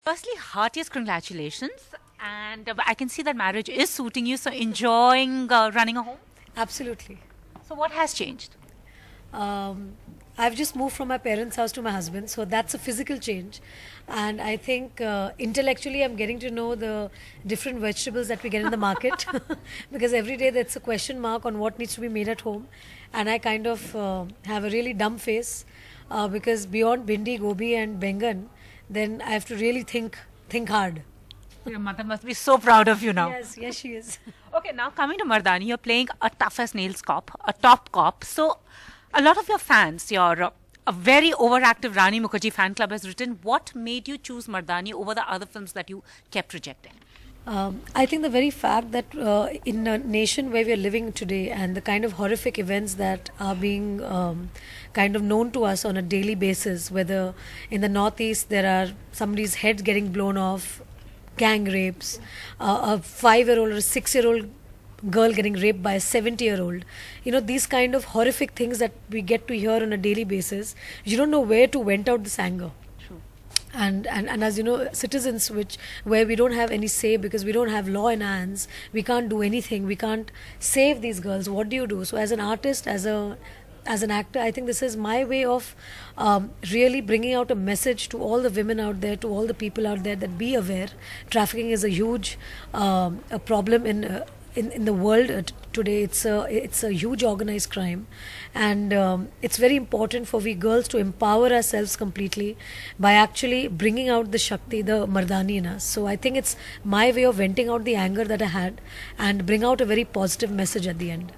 Firstly, heartiest congratulations. And I can see that marriage is suiting you, so enjoying running a home. Absolutely. So, what has changed? Um, I've just moved from my parents' house to my husband, so that's a physical change. And I think intellectually, I'm getting to know the different vegetables that we get in the market because every day that's a question mark on what needs to be made at home. And I kind of have a really dumb face because beyond bindi, gobi, and bengan, then I have to really think hard. Your mother must be so proud of you now. Yes, yes, she is. Okay, now coming to Mardani, you're playing a tough as nails cop, a top cop. So, a lot of your fans, your a very overactive Rani Mukherjee fan club has written, what made you choose Mardani over the other films that you kept rejecting? I think the very fact that in a nation where we are living today and the kind of horrific events that are being kind of known to us on a daily basis, whether in the Northeast there are somebody's head getting blown off, gang rapes, a 5-year-old or a 6-year-old girl getting raped by a 70-year-old, these kind of horrific things that we get to hear on a daily basis, you don't know where to vent out this anger. True. And as you know, citizens where we don't have any say because we don't have law in our hands, we can't do anything, we can't save these girls. What do you do? So as an artist, as an actor, I think this is my way of really bringing out a message to all the women out there, to all the people out there, that be aware. Trafficking is a huge a problem in the world today. It's a huge organized crime, and it's very important for we girls to empower ourselves completely by actually bringing out the Shakti, the Mardani in us. So I think it's my way of venting out the anger that I had and bring out a very positive message at the end.